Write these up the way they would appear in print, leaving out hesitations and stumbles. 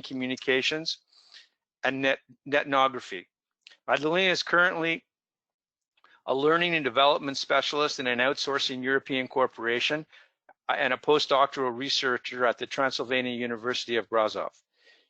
communications, and ethnography. Madalina is currently a learning and development specialist in an outsourcing European corporation and a postdoctoral researcher at the Transylvania University of Brasov.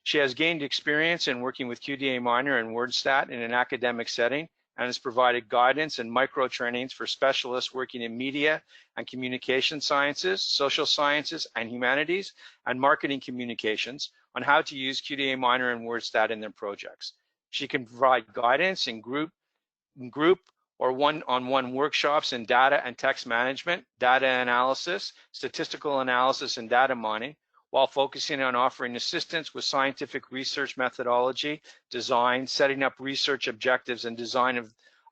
She has gained experience in working with QDA Miner and Wordstat in an academic setting and has provided guidance and micro trainings for specialists working in media and communication sciences, social sciences and humanities, and marketing communications on how to use QDA Miner and Wordstat in their projects. She can provide guidance in group or one-on-one workshops in data and text management, data analysis, statistical analysis, and data mining, while focusing on offering assistance with scientific research methodology, design, setting up research objectives, and design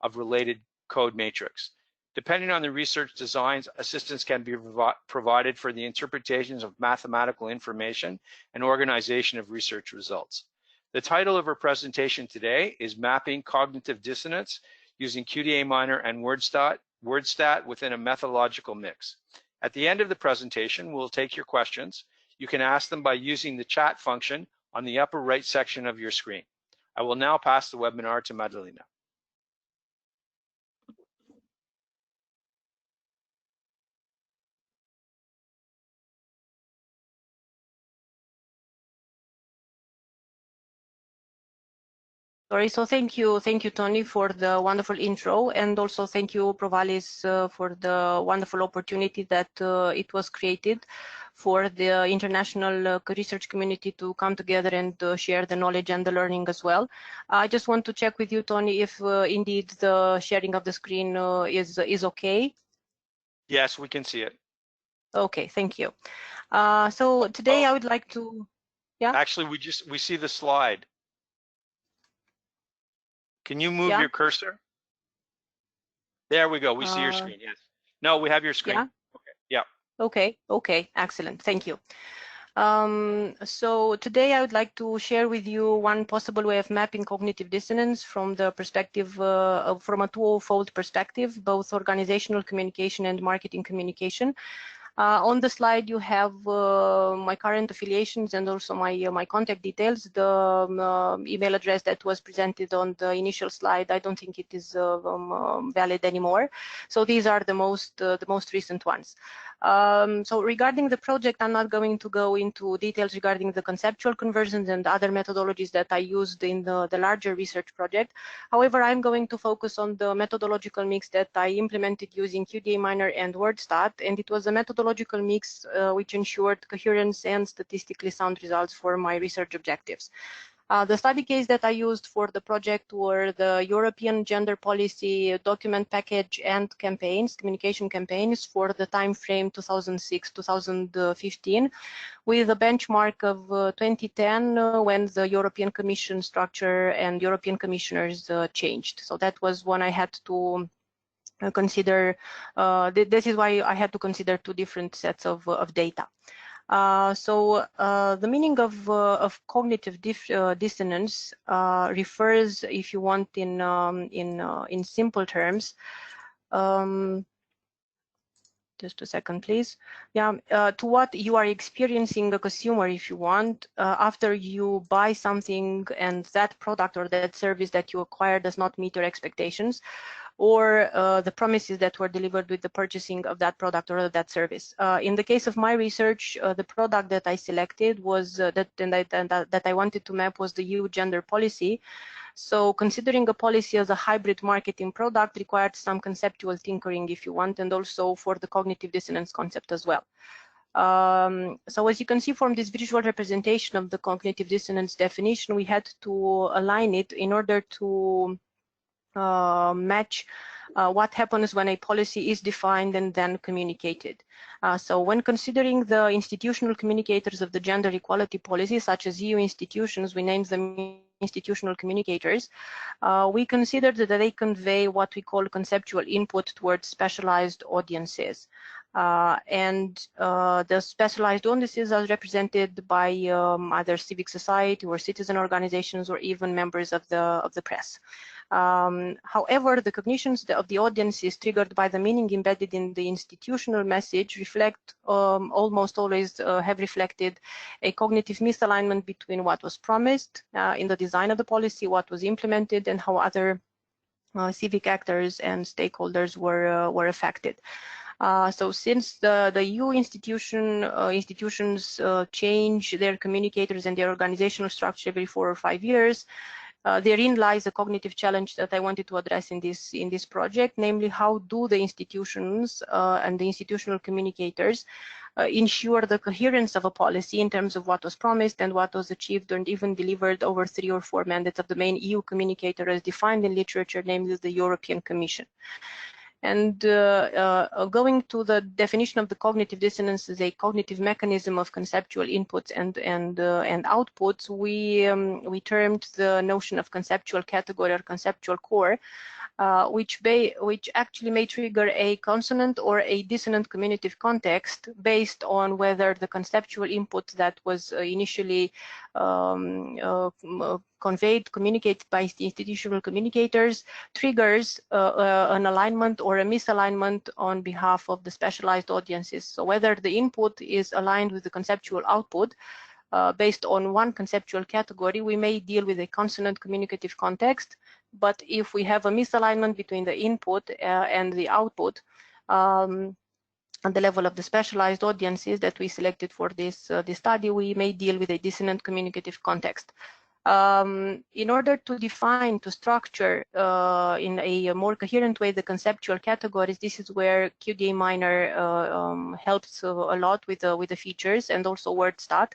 of related code matrix. Depending on the research designs, assistance can be provided for the interpretations of mathematical information and organization of research results. The title of her presentation today is Mapping Cognitive Dissonance using QDA Miner and Wordstat within a methodological mix. At the end of the presentation, we'll take your questions. You can ask them by using the chat function on the upper right section of your screen. I will now pass the webinar to Madalina. Sorry, so thank you, Tony, for the wonderful intro, and also thank you, Provalis, for the wonderful opportunity that it was created for the international research community to come together and share the knowledge and the learning as well. I just want to check with you, Tony, if indeed the sharing of the screen is okay. Yes, we can see it. Okay, thank you. So today I would like to, yeah. Actually, we see the slide. Can you move your cursor? There we go. We see your screen. Yes. No, we have your screen. Yeah. Okay. Yeah. Okay. Excellent. Thank you. So today I would like to share with you one possible way of mapping cognitive dissonance from the perspective, from a twofold perspective, both organizational communication and marketing communication. On the slide, you have my current affiliations and also my contact details. The email address that was presented on the initial slide, I don't think it is valid anymore. So these are the most recent ones. So regarding the project, I'm not going to go into details regarding the conceptual conversions and other methodologies that I used in the larger research project. However, I'm going to focus on the methodological mix that I implemented using QDA Miner and Wordstat, and it was a methodological mix which ensured coherence and statistically sound results for my research objectives. The study case that I used for the project were the European Gender Policy Document Package and campaigns, communication campaigns for the time frame 2006-2015, with a benchmark of 2010 when the European Commission structure and European commissioners changed. So that was when I had to consider, this is why I had to consider two different sets of data. So the meaning of cognitive dissonance refers, if you want, in simple terms. Just a second, please. Yeah, to what you are experiencing, a consumer, if you want, after you buy something and that product or that service that you acquire does not meet your expectations, or the promises that were delivered with the purchasing of that product or that service. In the case of my research, the product that I selected was that I wanted to map was the EU gender policy. So considering a policy as a hybrid marketing product required some conceptual tinkering, if you want, and also for the cognitive dissonance concept as well. So as you can see from this visual representation of the cognitive dissonance definition, we had to align it in order to match what happens when a policy is defined and then communicated. So when considering the institutional communicators of the gender equality policy, such as EU institutions, we named them institutional communicators, we considered that they convey what we call conceptual input towards specialized audiences. The specialized audiences are represented by either civic society or citizen organizations or even members of the press. However, the cognitions of the audience is triggered by the meaning embedded in the institutional message reflect almost always have reflected a cognitive misalignment between what was promised in the design of the policy, what was implemented, and how other civic actors and stakeholders were affected. So since the EU institutions change their communicators and their organizational structure every 4 or 5 years, therein lies a cognitive challenge that I wanted to address in this project, namely how do the institutions and the institutional communicators ensure the coherence of a policy in terms of what was promised and what was achieved and even delivered over 3 or 4 mandates of the main EU communicator as defined in literature, namely the European Commission. And going to the definition of the cognitive dissonance as a cognitive mechanism of conceptual inputs and outputs, we termed the notion of conceptual category or conceptual core, which actually may trigger a consonant or a dissonant communicative context based on whether the conceptual input that was initially communicated by the institutional communicators triggers an alignment or a misalignment on behalf of the specialized audiences. So whether the input is aligned with the conceptual output based on one conceptual category, we may deal with a consonant communicative context. But if we have a misalignment between the input and the output at the level of the specialized audiences that we selected for this study, we may deal with a dissonant communicative context. In order to define, to structure in a more coherent way the conceptual categories, this is where QDA Miner helps a lot with the features and also Wordstat.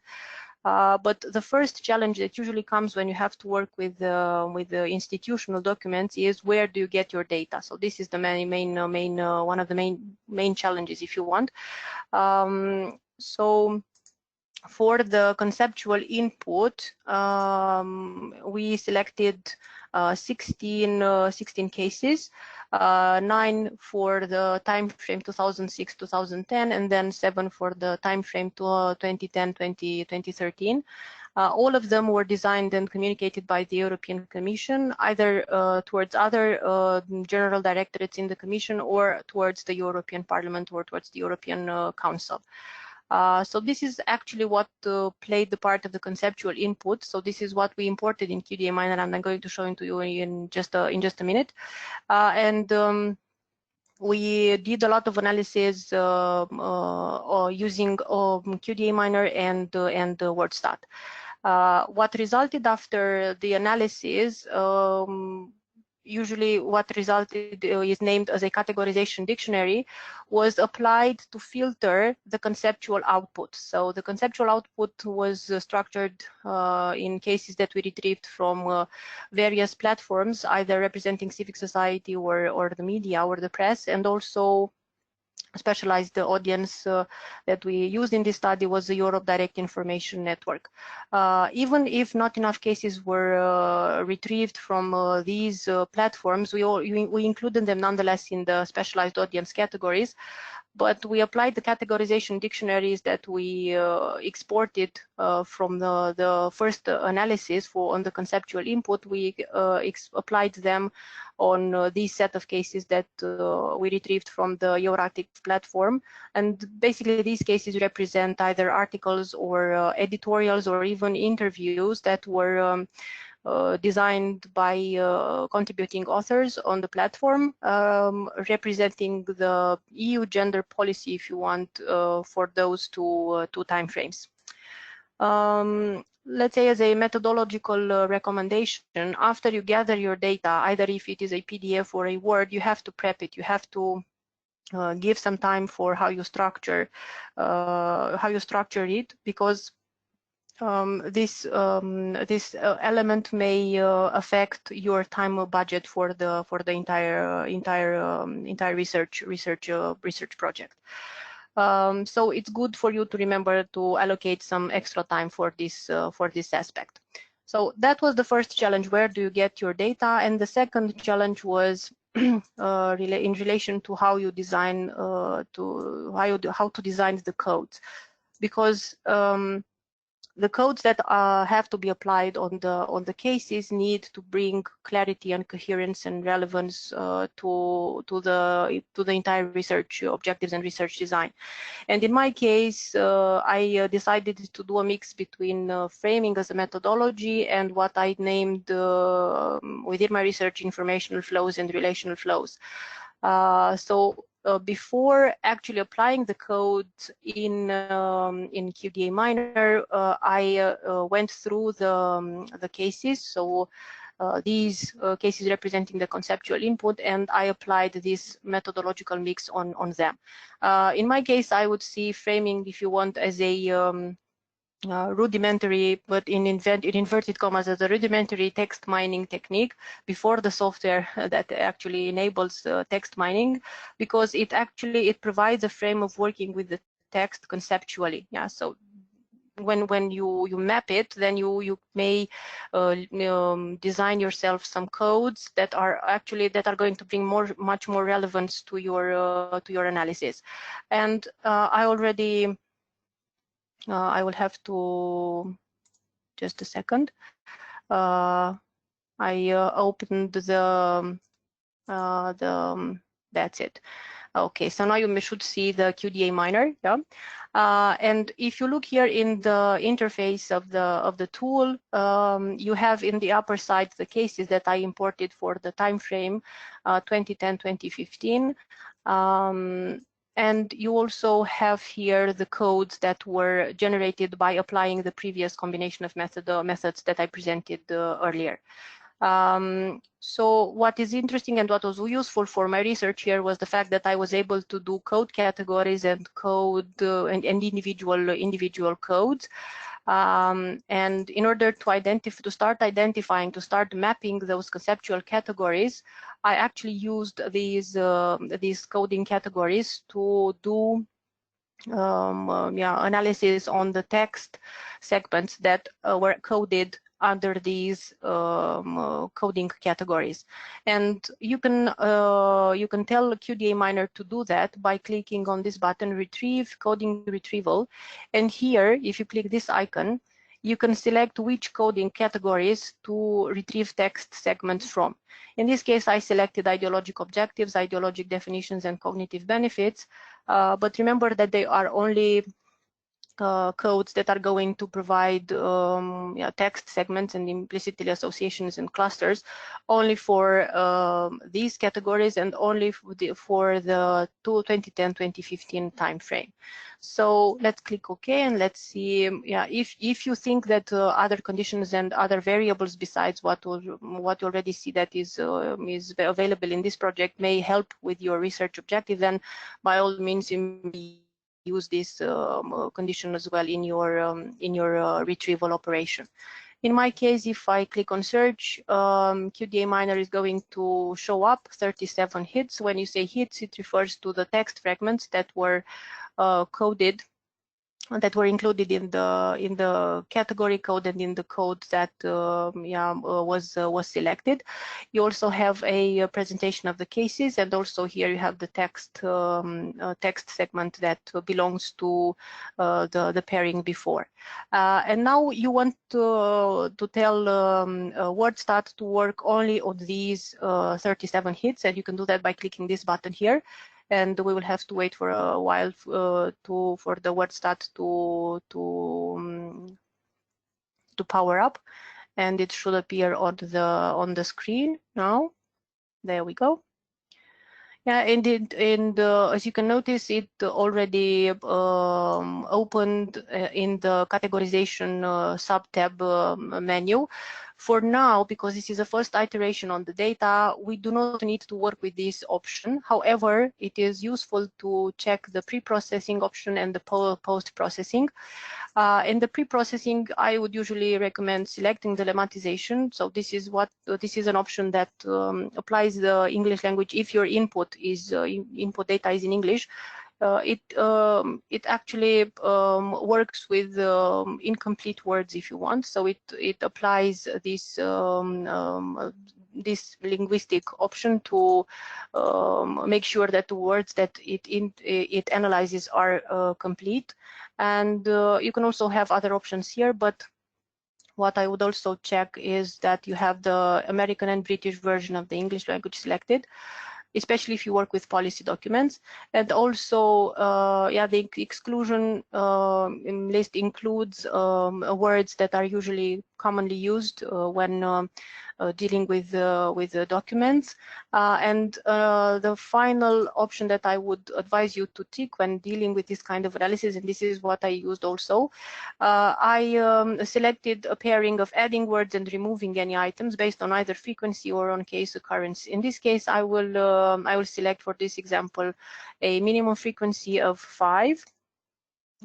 But the first challenge that usually comes when you have to work with the institutional documents is where do you get your data? So this is the one of the main challenges, if you want. So for the conceptual input, we selected 16 cases, 9 for the time frame 2006-2010, and then 7 for the time frame to 2010-2013. All of them were designed and communicated by the European Commission, either towards other general directorates in the Commission or towards the European Parliament or towards the European Council. So this is actually what played the part of the conceptual input. So this is what we imported in QDA Miner, and I'm going to show it to you in just a minute. We did a lot of analysis using QDA Miner and Wordstat. What resulted after the analysis, usually what resulted is named as a categorization dictionary, was applied to filter the conceptual output. So the conceptual output was structured in cases that we retrieved from various platforms, either representing civic society or the media or the press, and also specialized audience that we used in this study was the Europe Direct Information Network. Even if not enough cases were retrieved from these platforms, we included them nonetheless in the specialized audience categories. But we applied the categorization dictionaries that we exported from the first analysis on the conceptual input. We applied them on this set of cases that we retrieved from the Euractiv platform. And basically these cases represent either articles or editorials or even interviews that were designed by contributing authors on the platform, representing the EU gender policy, if you want, for those two time frames. Let's say as a methodological recommendation, after you gather your data, either if it is a PDF or a Word, you have to prep it. You have to give some time for how you structure it, because this element may affect your time or budget for the entire research project. So it's good for you to remember to allocate some extra time for this aspect. So that was the first challenge: where do you get your data? And the second challenge was in relation to how you design how to design the codes, because the codes that have to be applied on the cases need to bring clarity and coherence and relevance to the entire research objectives and research design. And in my case, I decided to do a mix between framing as a methodology and what I named within my research informational flows and relational flows. Before actually applying the code in QDA Miner, I went through the cases. So these cases representing the conceptual input, and I applied this methodological mix on them. In my case, I would see framing, if you want, as a rudimentary, but in inverted commas, as a rudimentary text mining technique before the software that actually enables text mining, because it provides a frame of working with the text conceptually. Yeah, so when you map it, then you may design yourself some codes that are going to bring much more relevance to your analysis. And I already I will have to just a second. I opened that's it. Okay, so now you should see the QDA Miner, yeah. And if you look here in the interface of the tool, you have in the upper side the cases that I imported for the time frame 2010-2015. And you also have here the codes that were generated by applying the previous combination of methods that I presented earlier. So what is interesting and what was useful for my research here was the fact that I was able to do code categories and code and individual codes. And in order to start mapping those conceptual categories, I actually used these coding categories to do analysis on the text segments that were coded under these coding categories. And you can tell QDA Miner to do that by clicking on this button, Retrieve Coding Retrieval. And here, if you click this icon, you can select which coding categories to retrieve text segments from. In this case, I selected ideologic objectives, ideologic definitions, and cognitive benefits. But remember that they are only codes that are going to provide text segments and implicitly associations and clusters only for these categories and only for the 2010-2015 time frame. So let's click OK, and let's see. Yeah, if you think that other conditions and other variables besides what you already see that is available in this project may help with your research objective, then by all means you may use this condition as well in your retrieval operation. In my case, if I click on search, QDA Miner is going to show up 37 hits. When you say hits, it refers to the text fragments that were coded, that were included in the category code and in the code that was selected. You also have a presentation of the cases, and also here you have the text segment that belongs to the pairing before. And now you want to tell Wordstat to work only on these 37 hits, and you can do that by clicking this button here. And we will have to wait for a while for the Wordstat to power up, and it should appear on the screen now. There we go. Yeah, and as you can notice, it already opened in the categorization sub-tab menu. For now, because this is the first iteration on the data, we do not need to work with this option. However, it is useful to check the pre-processing option and the post-processing. In the pre-processing, I would usually recommend selecting the lemmatization. So this is an option that applies the English language if your input data is in English. It actually works with incomplete words if you want. So it applies this this linguistic option to make sure that the words that it analyzes are complete. And you can also have other options here, but what I would also check is that you have the American and British version of the English language selected, especially if you work with policy documents. And also, yeah, the exclusion list includes words that are usually commonly used when dealing with documents. And the final option that I would advise you to tick when dealing with this kind of analysis, and this is what I used also, I selected a pairing of adding words and removing any items based on either frequency or on case occurrence. In this case, I will select for this example a minimum frequency of 5.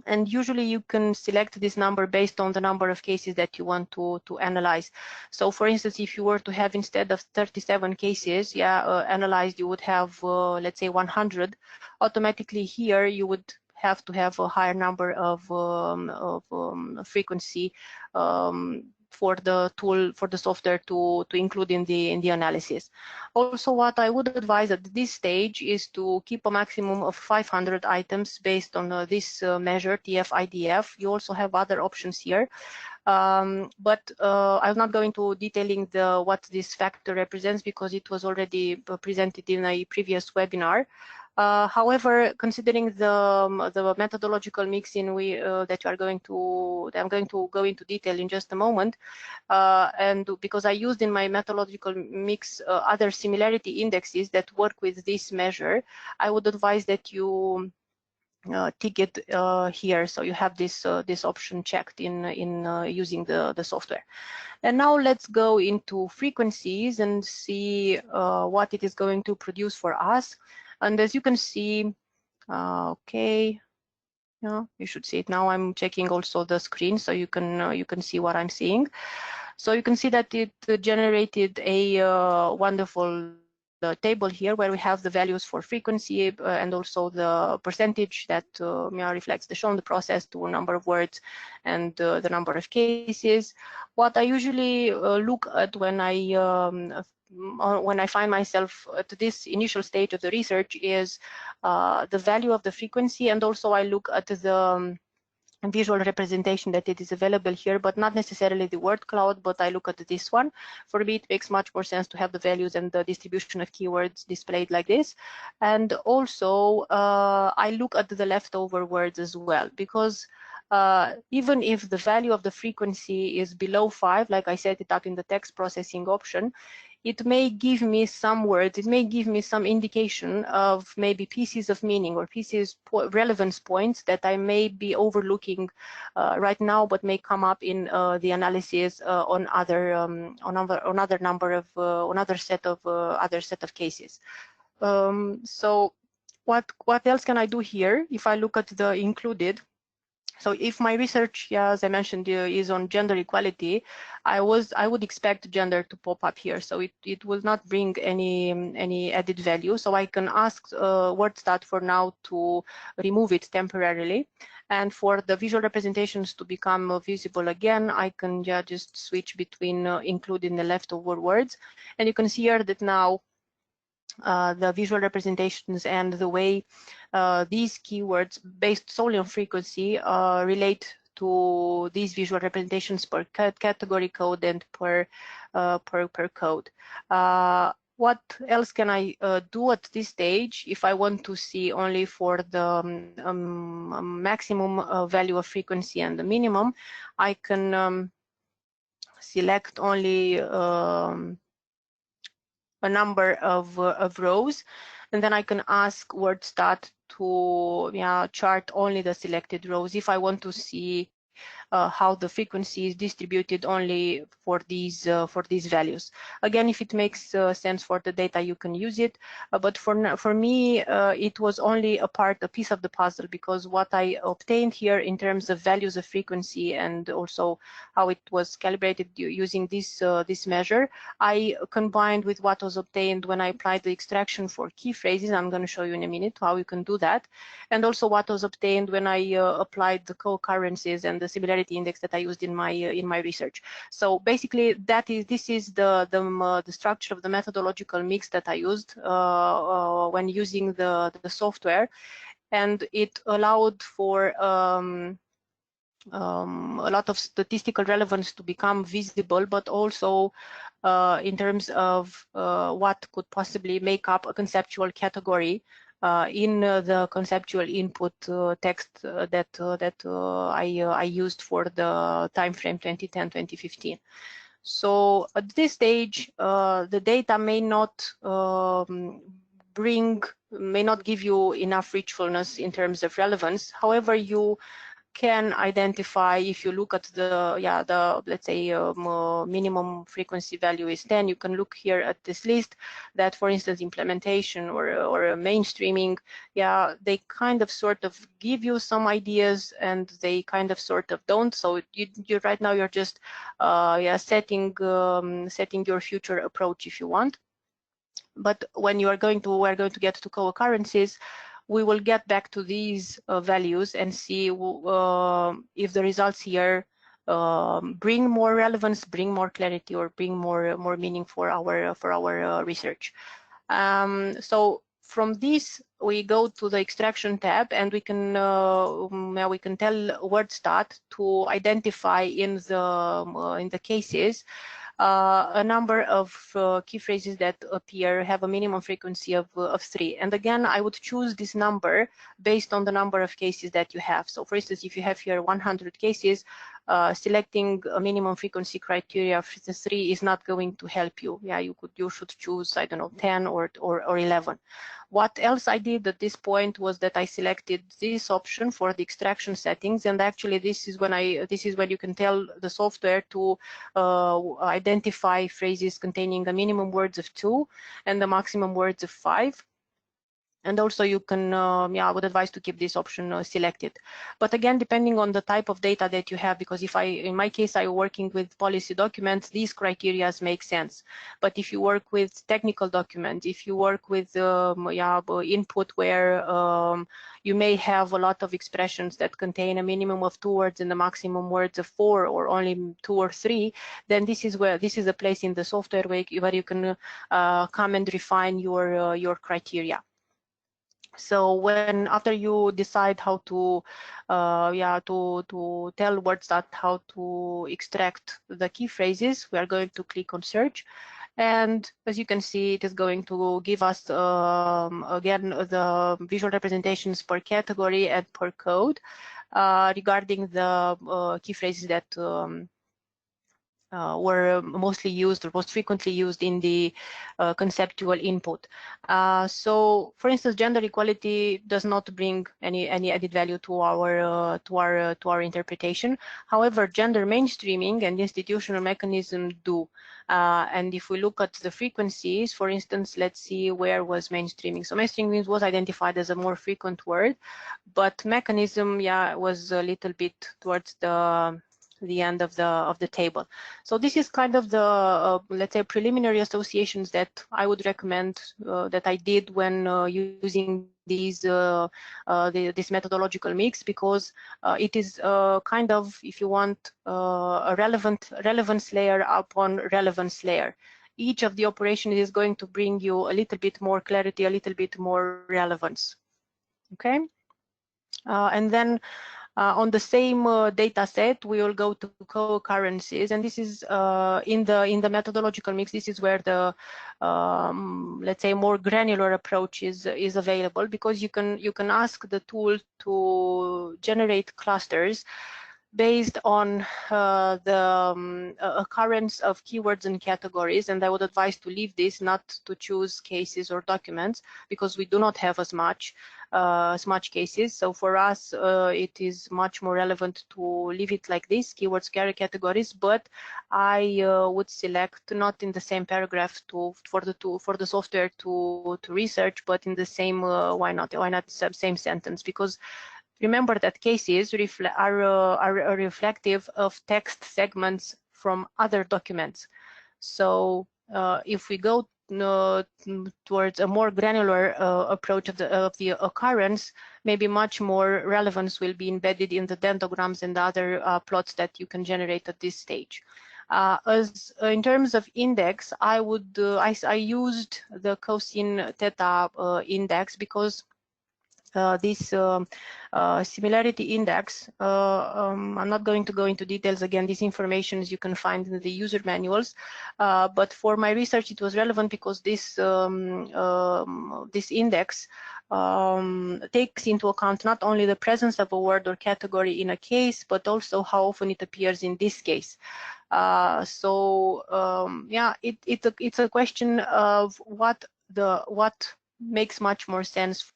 And usually you can select this number based on the number of cases that you want to analyze. So for instance, if you were to have instead of 37 cases analyzed, you would have, let's say 100. Automatically here, you would have to have a higher number of frequency for the tool, for the software to include in the analysis. Also, what I would advise at this stage is to keep a maximum of 500 items based on this measure, TF-IDF. You also have other options here. But I'm not going to detailing what this factor represents because it was already presented in a previous webinar. However, considering the methodological mixing that I'm going to go into detail in just a moment, and because I used in my methodological mix other similarity indexes that work with this measure, I would advise that you tick it here, so you have this option checked in using the software. And now let's go into frequencies and see what it is going to produce for us. And as you can see, okay, yeah, you should see it now. I'm checking also the screen so you can see what I'm seeing. So you can see that it generated a wonderful table here where we have the values for frequency and also the percentage that reflects the shown, the process to number of words and the number of cases. What I usually look at when I find myself at this initial stage of the research is the value of the frequency, and also I look at the visual representation that it is available here, but not necessarily the word cloud, but I look at this one. For me, it makes much more sense to have the values and the distribution of keywords displayed like this. And also, I look at the leftover words as well, because even if the value of the frequency is below 5, like I set it up in the text processing option, it may give me some words, it may give me some indication of maybe pieces of meaning or relevance points that I may be overlooking right now, but may come up in the analysis on other set of cases. So what else can I do here? If I look at the included, so if my research, as I mentioned, is on gender equality, I would expect gender to pop up here. So it will not bring any added value. So I can ask Wordstat for now to remove it temporarily. And for the visual representations to become visible again, I can just switch between including the leftover words. And you can see here that now the visual representations and the way these keywords based solely on frequency relate to these visual representations per category code and per code. What else can I do at this stage if I want to see only for the maximum value of frequency and the minimum? I can select only a number of rows, and then I can ask Wordstat to chart only the selected rows if I want to see how the frequency is distributed only for these values. Again, if it makes sense for the data, you can use it. But for me, it was only a piece of the puzzle, because what I obtained here in terms of values of frequency and also how it was calibrated using this measure, I combined with what was obtained when I applied the extraction for key phrases. I'm going to show you in a minute how you can do that, and also what was obtained when I applied the co-occurrences and the similarity index that I used in my research. So basically, this is the structure of the methodological mix that I used when using the software, and it allowed for a lot of statistical relevance to become visible, but also in terms of what could possibly make up a conceptual category in the conceptual input text that I used for the time frame 2010-2015. So at this stage, the data may not give you enough richfulness in terms of relevance. However, you can identify, if you look at the let's say minimum frequency value is 10, you can look here at this list that, for instance, implementation or mainstreaming, they kind of sort of give you some ideas and they kind of sort of don't. So you right now you're just setting your future approach if you want. But when we're going to get to co-occurrences, we will get back to these values and see if the results here bring more relevance, bring more clarity, or bring more meaning for our research. So from this we go to the extraction tab, and we can tell Wordstat to identify in the cases a number of key phrases that appear have a minimum frequency of 3. And again, I would choose this number based on the number of cases that you have. So for instance, if you have here 100 cases, selecting a minimum frequency criteria of 3 is not going to help you. You should choose, I don't know, 10 or 11. What else I did at this point was that I selected this option for the extraction settings, and actually this is when you can tell the software to identify phrases containing a minimum words of 2 and the maximum words of 5. And also you can, I would advise to keep this option selected. But again, depending on the type of data that you have, because in my case, I'm working with policy documents, these criteria make sense. But if you work with technical documents, if you work with input where you may have a lot of expressions that contain a minimum of 2 words and the maximum words of 4, or only 2 or 3, then this is a place in the software where you can come and refine your criteria. So after you decide how to tell Wordstat how to extract the key phrases, we are going to click on search, and as you can see, it is going to give us again the visual representations per category and per code regarding the key phrases that were mostly used or most frequently used in the conceptual input. So, for instance, gender equality does not bring any added value to our interpretation. However, gender mainstreaming and institutional mechanism do. And if we look at the frequencies, for instance, let's see where was mainstreaming. So mainstreaming was identified as a more frequent word, but mechanism, was a little bit towards the end of the table. So this is kind of the let's say preliminary associations that I would recommend that I did when using this this methodological mix, because it is kind of, if you want, a relevance layer upon relevance layer. Each of the operations is going to bring you a little bit more clarity, a little bit more relevance. Okay, and then on the same data set, we will go to co-occurrences, and this is in the methodological mix. This is where the let's say more granular approach is available, because you can ask the tool to generate clusters based on the occurrence of keywords and categories, and I would advise to leave this, not to choose cases or documents, because we do not have as much cases. So for us, it is much more relevant to leave it like this: keywords, categories. But I would select not in the same paragraph for the software to research, but in the same why not same sentence, because remember that cases are reflective of text segments from other documents. So if we go towards a more granular approach of the occurrence, maybe much more relevance will be embedded in the dendrograms and other plots that you can generate at this stage. As in terms of index, I used the cosine theta index because this similarity index, I'm not going to go into details again. This information you can find in the user manuals, but for my research it was relevant because this this index takes into account not only the presence of a word or category in a case, but also how often it appears in this case. Yeah, it's a question of what makes much more sense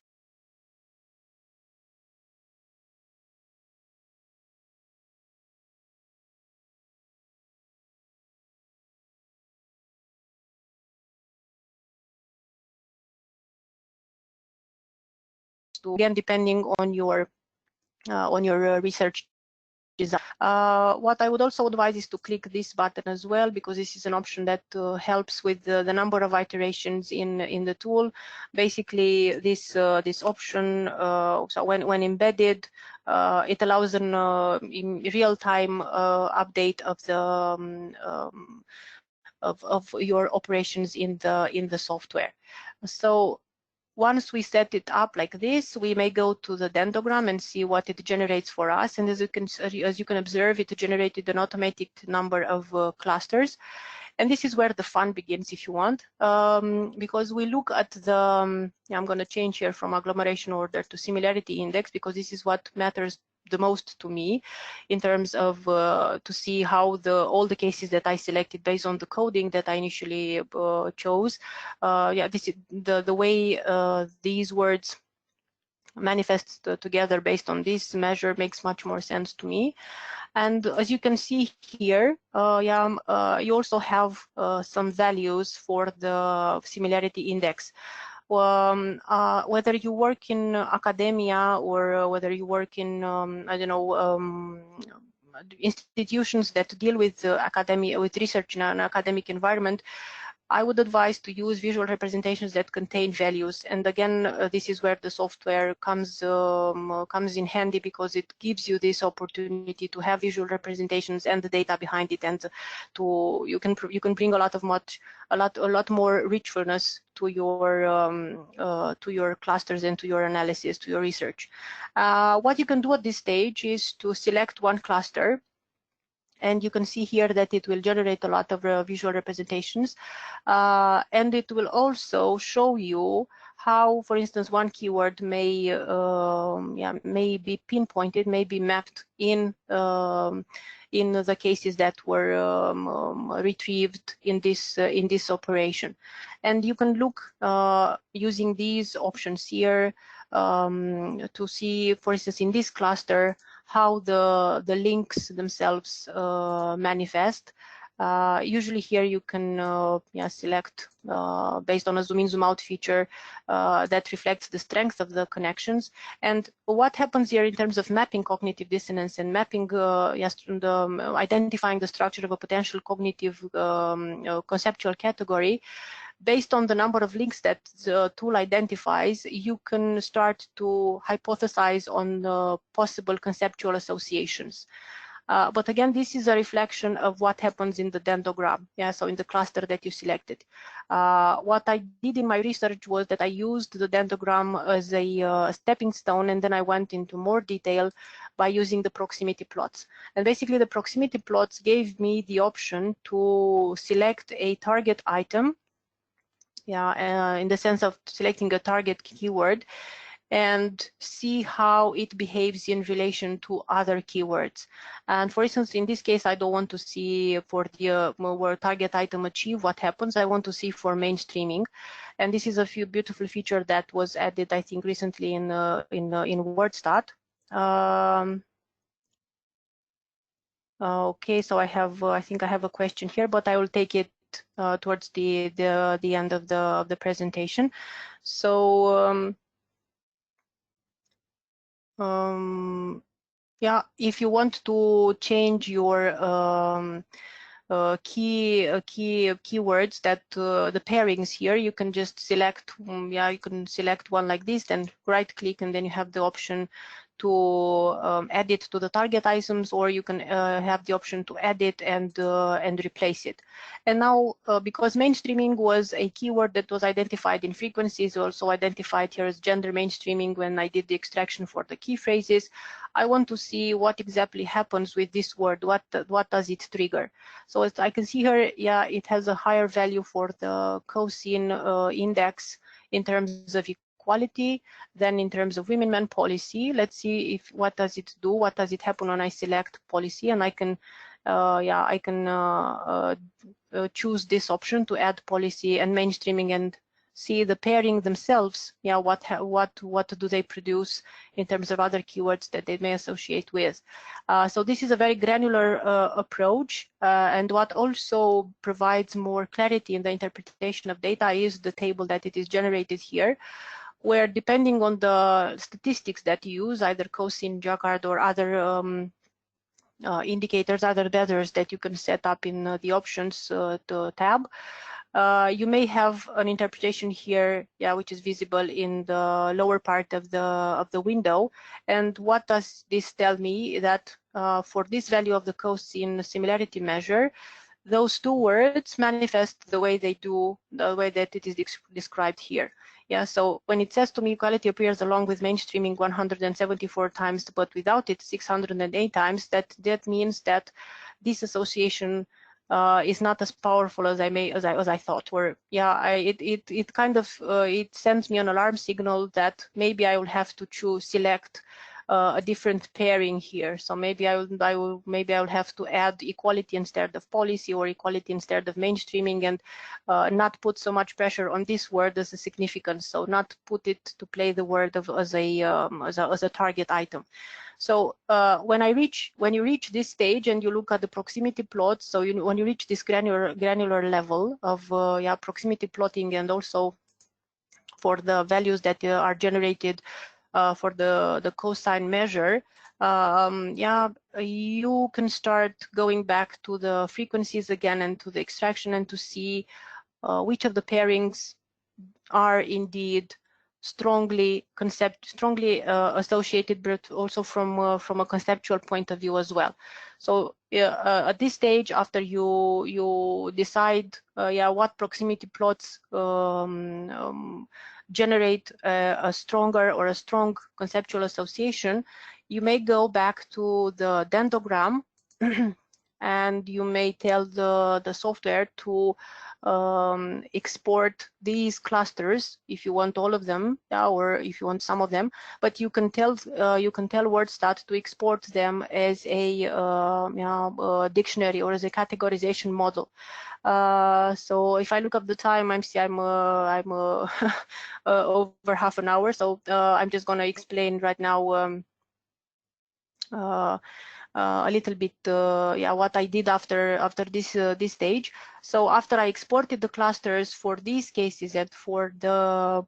to, again, depending on your research design. What I would also advise is to click this button as well, because this is an option that helps with the number of iterations in the tool. Basically, this option, so when embedded, it allows an in real-time update of the of your operations in the software. So once we set it up like this, we may go to the dendrogram and see what it generates for us. And as you can observe, it generated an automatic number of clusters. And this is where the fun begins, if you want, because we look at the, I'm going to change here from agglomeration order to similarity index, because this is what matters the most to me in terms of to see how all the cases that I selected based on the coding that I initially chose. Yeah, this is the way these words manifest together based on this measure makes much more sense to me. And as you can see here, you also have some values for the similarity index. Whether you work in academia or whether you work in, I don't know, institutions that deal with academia, with research in an academic environment, I would advise to use visual representations that contain values. And again, this is where the software comes in handy, because it gives you this opportunity to have visual representations and the data behind it, and you can bring a lot more richness to your clusters and to your analysis, to your research. What you can do at this stage is to select one cluster. And you can see here that it will generate a lot of visual representations. And it will also show you how, for instance, one keyword may be pinpointed, may be mapped in the cases that were retrieved in this operation. And you can look using these options here to see, for instance, in this cluster, how the links themselves manifest. Usually here you can select based on a zoom in, zoom out feature that reflects the strength of the connections. And what happens here in terms of mapping cognitive dissonance and mapping, identifying the structure of a potential cognitive conceptual category, based on the number of links that the tool identifies, you can start to hypothesize on possible conceptual associations. But again, this is a reflection of what happens in the dendrogram, so in the cluster that you selected. What I did in my research was that I used the dendrogram as a stepping stone, and then I went into more detail by using the proximity plots. And basically, the proximity plots gave me the option to select a target item, in the sense of selecting a target keyword, and see how it behaves in relation to other keywords. And for instance, in this case, I don't want to see for the where target item achieve what happens. I want to see for mainstreaming, and this is a beautiful feature that was added, I think, recently in Wordstat. Okay, so I think I have a question here, but I will take it towards the end of the presentation. So yeah, if you want to change your keywords that the pairings here, you can just select, you can select one like this, then right click, and then you have the option to add it to the target items, or you can have the option to add it and replace it. And now, because mainstreaming was a keyword that was identified in frequencies, also identified here as gender mainstreaming when I did the extraction for the key phrases, I want to see what exactly happens with this word. What does it trigger? So as I can see here, yeah, it has a higher value for the cosine index in terms of equality than in terms of women-men policy. Let's see if what does it do? What does it happen when I select policy? And I can, choose this option to add policy and mainstreaming and see the pairing themselves. Yeah, what do they produce in terms of other keywords that they may associate with? So this is a very granular approach, and what also provides more clarity in the interpretation of data is the table that it is generated here, where depending on the statistics that you use, either cosine, Jacquard, or other indicators, other measures that you can set up in the options tab, you may have an interpretation here, yeah, which is visible in the lower part of the window. And what does this tell me? That for this value of the cosine similarity measure, those two words manifest the way they do, the way that it is described here. Yeah, so when it says to me equality appears along with mainstreaming 174 times, but without it 608 times, that means that this association is not as powerful as I thought. Or yeah, it kind of it sends me an alarm signal that maybe I will have to select a different pairing here. So maybe I will have to add equality instead of policy, or equality instead of mainstreaming, and not put so much pressure on this word as a significance. So not put it to play the word as a target item. So when you reach this stage and you look at the proximity plots, so when you reach this granular level of proximity plotting, and also for the values that are generated for the cosine measure, you can start going back to the frequencies again and to the extraction, and to see which of the pairings are indeed strongly associated, but also from a conceptual point of view as well. So at this stage, after you decide what proximity plots generate a stronger or a strong conceptual association, you may go back to the dendrogram and you may tell the software to export these clusters if you want all of them, or if you want some of them. But you can tell Wordstat to export them as a dictionary or as a categorization model. So if I look up the time, I'm over half an hour. So I'm just going to explain right now a little bit what I did after this stage. So after I exported the clusters for these cases and for the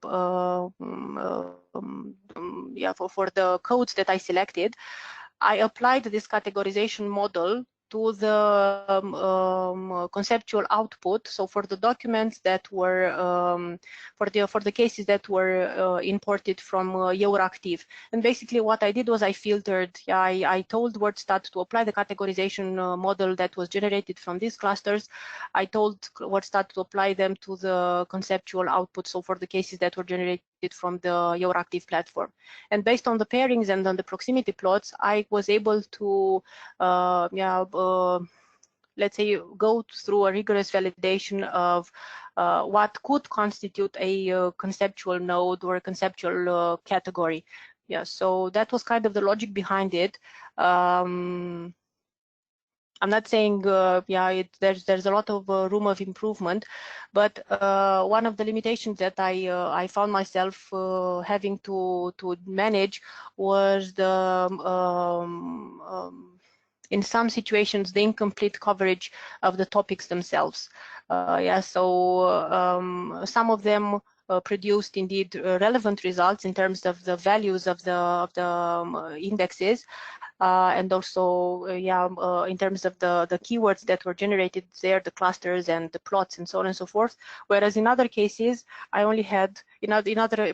for the codes that I selected, I applied this categorization model to the conceptual output. So for the documents that were for the cases that were imported from Euractiv, and basically what I did was I filtered. I told Wordstat to apply the categorization model that was generated from these clusters. I told Wordstat to apply them to the conceptual output. So for the cases that were generated from the Euractiv platform, and based on the pairings and on the proximity plots, I was able to let's say go through a rigorous validation of what could constitute a conceptual node or a conceptual category. Yeah, so that was kind of the logic behind it. I'm not saying there's a lot of room of improvement, but one of the limitations that I found myself having to manage was the in some situations the incomplete coverage of the topics themselves. So some of them produced indeed relevant results in terms of the values of the indexes. and also in terms of the keywords that were generated there, the clusters and the plots and so on and so forth. Whereas in other cases, I only had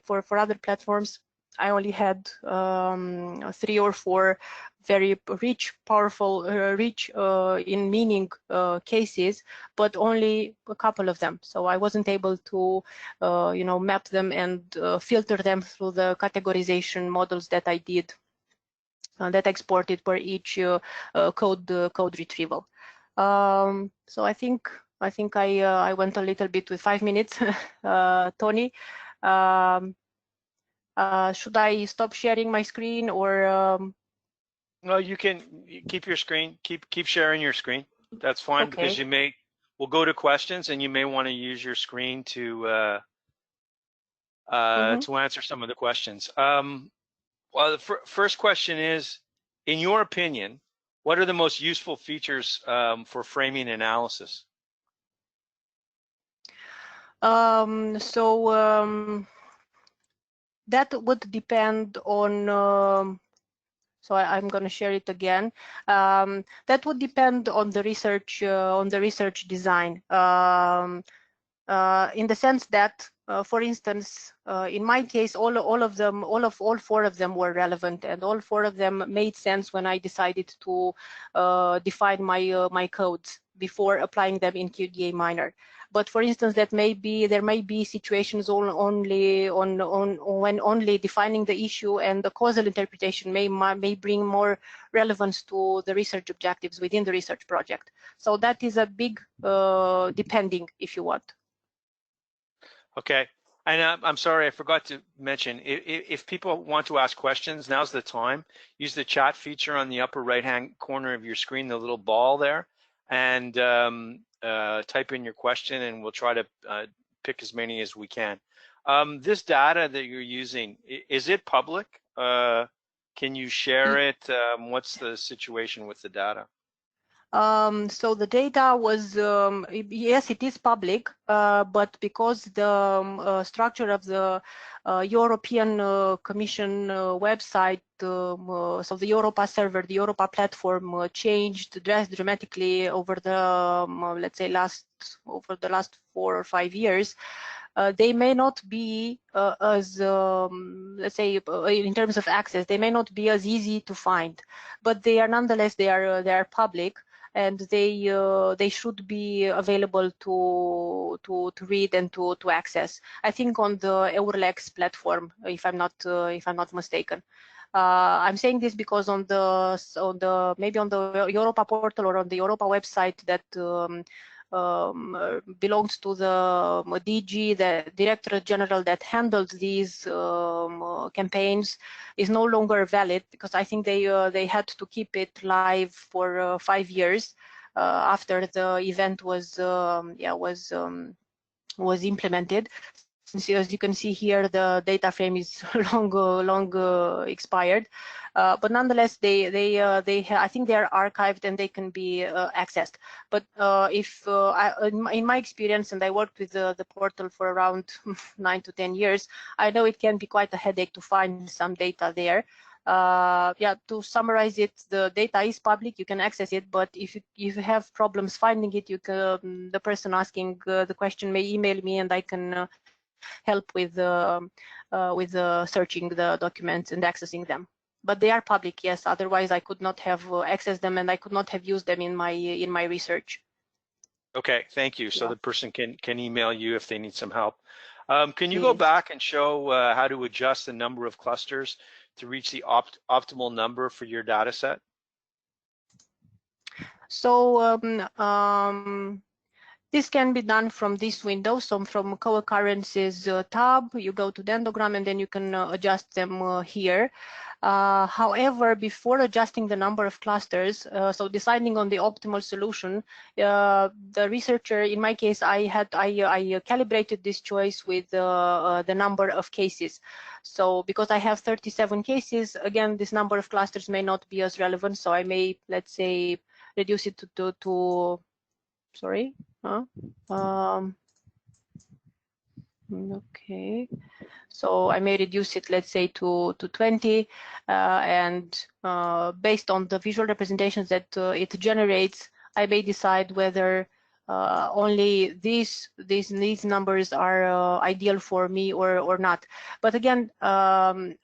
for other platforms, I only had 3 or 4 very rich, powerful, rich in meaning cases, but only a couple of them. So I wasn't able to, map them and filter them through the categorization models that I did, that exported per each code retrieval. So I think I went a little bit with 5 minutes, Tony. Should I stop sharing my screen or? No, you can keep your screen. Keep sharing your screen. That's fine, okay. because we'll go to questions, and you may want to use your screen to answer some of the questions. Well, the first question is, in your opinion, what are the most useful features for framing analysis? That would depend on. So I'm going to share it again. That would depend on the research design. In the sense that, for instance, in my case, all 4 of them were relevant, and all 4 of them made sense when I decided to define my codes before applying them in QDA Miner. But for instance, there may be situations when only defining the issue and the causal interpretation may bring more relevance to the research objectives within the research project. So that is a big depending, if you want. Okay, and I'm sorry, I forgot to mention, if people want to ask questions, now's the time. Use the chat feature on the upper right-hand corner of your screen, the little ball there, and type in your question, and we'll try to pick as many as we can. This data that you're using, is it public? Can you share it? What's the situation with the data? So the data was, yes, it is public, but because the structure of the European Commission website, so the Europa server, the Europa platform changed dramatically over the, let's say, over the last 4 or 5 years. They may not be as, let's say, in terms of access, they may not be as easy to find, but they are nonetheless, they are public, and they should be available to read and to access. I think on the Eurlex platform, if I'm not mistaken. I'm saying this because maybe on the Europa portal or on the Europa website that belongs to the DG, the Directorate General that handled these campaigns, is no longer valid, because I think they had to keep it live for 5 years after the event was implemented. Since, as you can see here, the data frame is long expired, but nonetheless, I think they are archived and they can be accessed. But in my experience, and I worked with the portal for around 9 to 10 years, I know it can be quite a headache to find some data there. To summarize it, the data is public, you can access it, but if you have problems finding it, the person asking the question may email me, and I can help with searching the documents and accessing them. But they are public, yes. Otherwise, I could not have accessed them, and I could not have used them in my research. Okay, thank you. So the person can email you if they need some help. Can you Please. go back and show how to adjust the number of clusters to reach the optimal number for your data set? So this can be done from this window. So from co-occurrences tab, you go to dendrogram, and then you can adjust them here. However, before adjusting the number of clusters, so deciding on the optimal solution, the researcher, in my case, I calibrated this choice with the number of cases. So because I have 37 cases, again, this number of clusters may not be as relevant. So I may, let's say, reduce it to sorry. Okay. So I may reduce it, let's say, to 20, and based on the visual representations that it generates, I may decide whether only these numbers are ideal for me or not. But again, I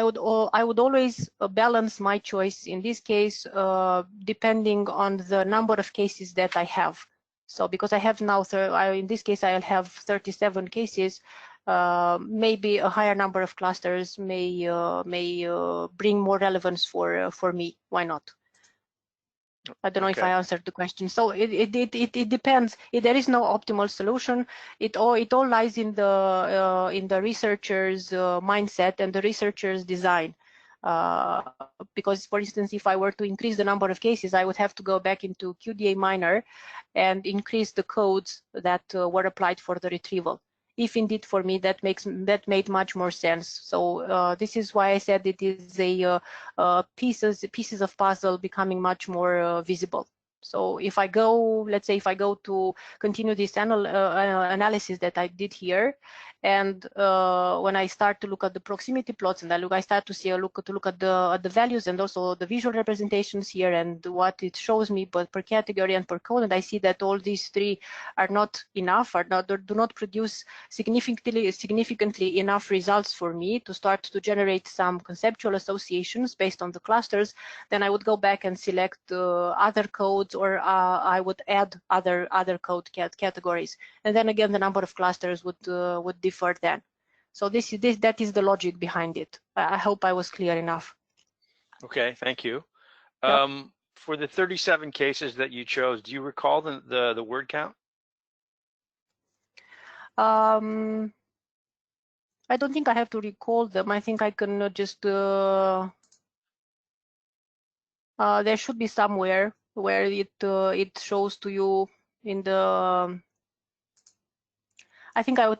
would always balance my choice in this case depending on the number of cases that I have. So because I have now, in this case, I'll have 37 cases. Maybe a higher number of clusters may bring more relevance for me. Why not? I don't know if I answered the question. So it depends. There is no optimal solution. It all lies in the researcher's mindset and the researcher's design. Because, for instance, if I were to increase the number of cases, I would have to go back into QDA Miner and increase the codes that were applied for the retrieval. If indeed for me that made much more sense. So this is why I said it is a pieces of puzzle becoming much more visible. So if I go, let's say, if I go to continue this analysis that I did here, and when I start to look at the proximity plots, and I start to see look at the values and also the visual representations here and what it shows me, but per category and per code, and I see that all these three are not enough, do not produce significantly enough results for me to start to generate some conceptual associations based on the clusters, then I would go back and select other codes, or I would add other code categories, and then again the number of clusters would differ then. So that is the logic behind it. I hope I was clear enough. Okay, thank you. Yep. For the 37 cases that you chose, do you recall the word count? I don't think I have to recall them. I think I can just there should be somewhere where it shows to you in the. I think I'll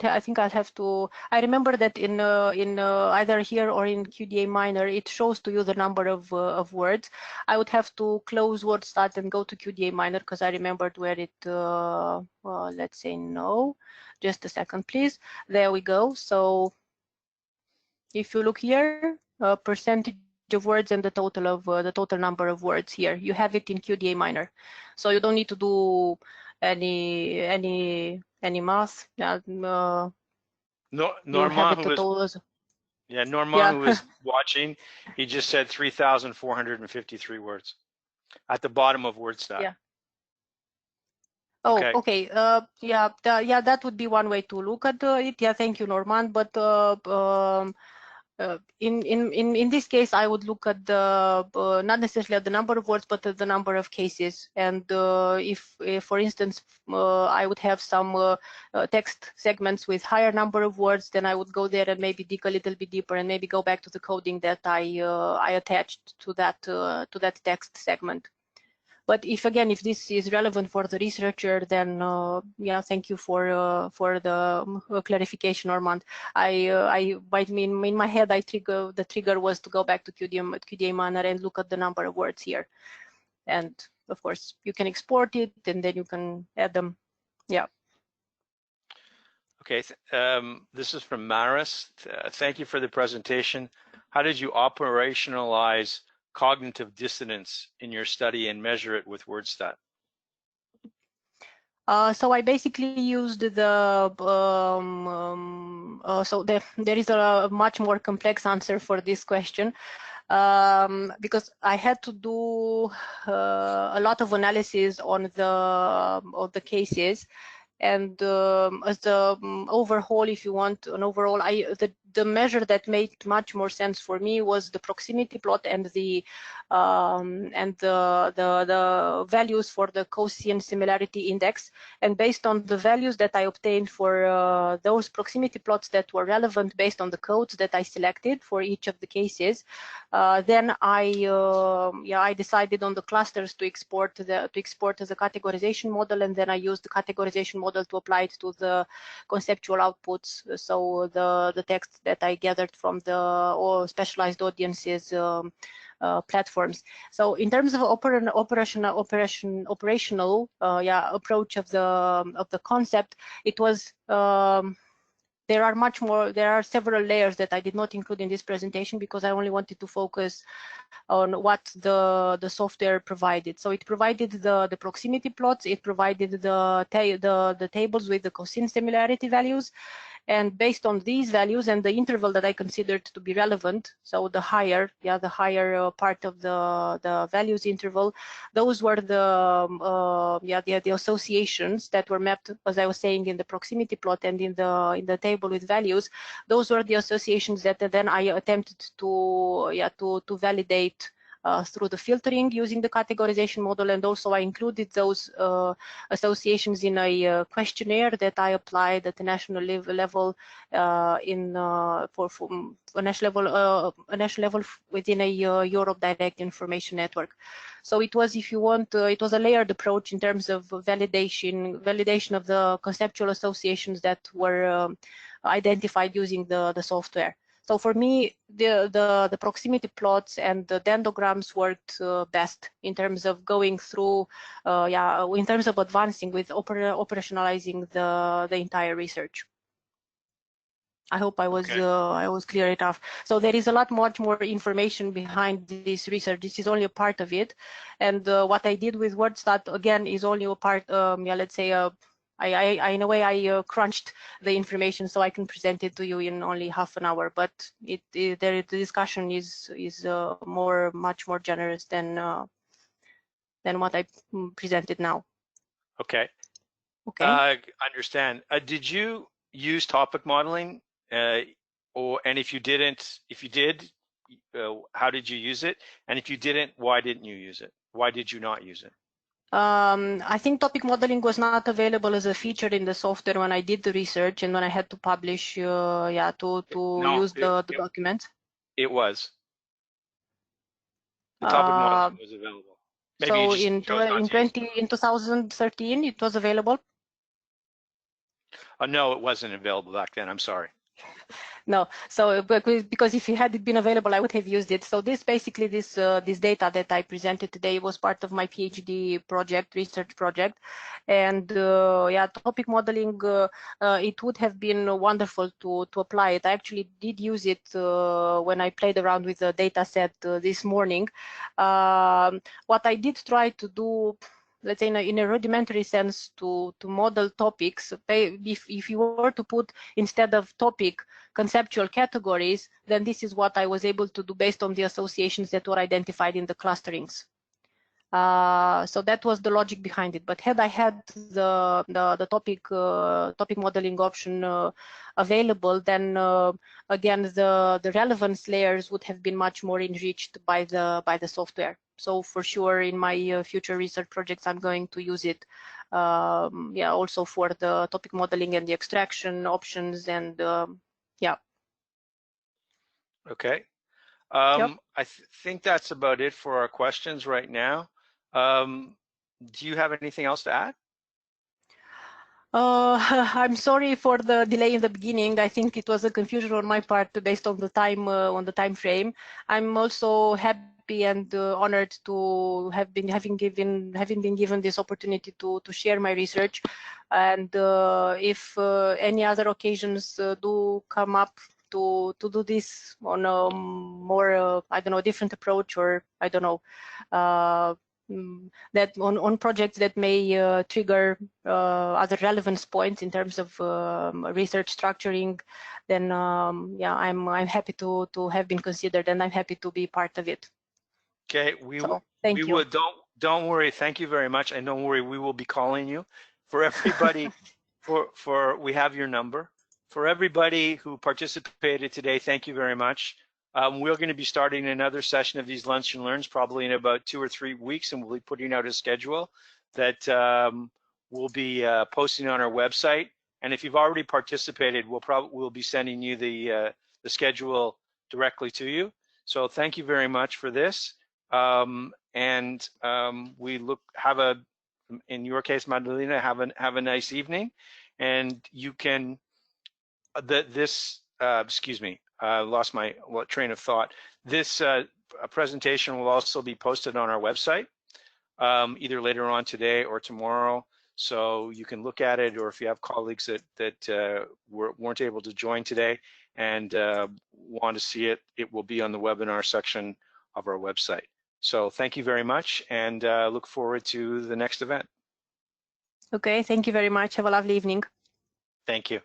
have to. I remember that in either here or in QDA Miner, it shows to you the number of words. I would have to close Wordstat and go to QDA Miner because I remembered where it. Let's say no. Just a second, please. There we go. So if you look here, percentage of words and the total number of words here, you have it in QDA Miner. So you don't need to do any math. Norman, who was watching, he just said 3,453 words at the bottom of Wordstat. Yeah. Oh, okay. That would be one way to look at it. Yeah, thank you, Norman. But in this case, I would look at the not necessarily at the number of words, but at the number of cases. And if for instance, I would have some text segments with higher number of words, then I would go there and maybe dig a little bit deeper and maybe go back to the coding that I attached to that text segment. But if this is relevant for the researcher, then yeah, thank you for the clarification, Armand. In my head, the trigger was to go back to QDA Miner and look at the number of words here, and of course you can export it and then you can add them. Yeah. Okay, this is from Maris. Thank you for the presentation. How did you operationalize cognitive dissonance in your study and measure it with Wordstat? So I basically used the, so there is a much more complex answer for this question, because I had to do a lot of analysis on the cases. And as the overhaul, if you want an overall, the measure that made much more sense for me was the proximity plot and the values for the Gaussian similarity index. And based on the values that I obtained for those proximity plots that were relevant based on the codes that I selected for each of the cases, then I decided on the clusters to export as a categorization model, and then I used the categorization model to apply it to the conceptual outputs. So the text that I gathered from the specialized audiences platforms. So in terms of operational approach of the concept, it was there are much more, there are several layers that I did not include in this presentation because I only wanted to focus on what the software provided. So it provided the proximity plots, it provided the tables with the cosine similarity values, and based on these values and the interval that I considered to be relevant, so the higher, the higher part of the values interval, those were the associations that were mapped, as I was saying, in the proximity plot and in the table with values. Those were the associations that then I attempted to validate through the filtering using the categorization model, and also I included those associations in a questionnaire that I applied at the national level for a national level within a Europe Direct Information Network. So it was, if you want, it was a layered approach in terms of validation of the conceptual associations that were identified using the software. So for me, the proximity plots and the dendrograms worked best in terms of going through, in terms of advancing with operationalizing the entire research. I hope I was clear enough. So there is a lot much more information behind this research. This is only a part of it, and what I did with Wordstat again is only a part. Let's say in a way I crunched the information so I can present it to you in only half an hour. But the discussion is much more generous than what I presented now. Okay. Okay. Understand. Did you use topic modeling? And if you did, how did you use it? And if you didn't, why didn't you use it? Why did you not use it? I think topic modeling was not available as a feature in the software when I did the research and when I had to publish, use the document. It was. The topic modeling was available. Maybe so in 2013, it was available. No, it wasn't available back then. I'm sorry. No, so because if it had been available, I would have used it. So this basically this data that I presented today was part of my PhD project, research project, and topic modeling. It would have been wonderful to apply it. I actually did use it when I played around with the data set this morning. What I did try to do, let's say in a rudimentary sense, to model topics. If you were to put instead of topic conceptual categories, then this is what I was able to do based on the associations that were identified in the clusterings. So that was the logic behind it. But had I had the topic modeling option available, then again the relevance layers would have been much more enriched by the software. So for sure, in my future research projects, I'm going to use it. Also for the topic modeling and the extraction options, and Okay. Yep. I think that's about it for our questions right now. Do you have anything else to add? I'm sorry for the delay in the beginning. I think it was a confusion on my part based on the time frame. I'm also happy and honored to have been having been given this opportunity to share my research. And if any other occasions do come up to do this on a more different approach, or I don't know, that on projects that may trigger other relevance points in terms of research structuring, then I'm happy to have been considered, and I'm happy to be part of it. Okay, thank you. Don't worry. Thank you very much, and don't worry. We will be calling you. For everybody, we have your number. For everybody who participated today, thank you very much. We're going to be starting another session of these Lunch and Learns probably in about 2 or 3 weeks, and we'll be putting out a schedule that we'll be posting on our website. And if you've already participated, we'll be sending you the schedule directly to you. So thank you very much for this. In your case, Madalina, have a nice evening, and you can excuse me, I lost my train of thought. This presentation will also be posted on our website either later on today or tomorrow. So you can look at it, or if you have colleagues that weren't able to join today and want to see it, it will be on the webinar section of our website. So thank you very much, and look forward to the next event. Okay, thank you very much. Have a lovely evening. Thank you.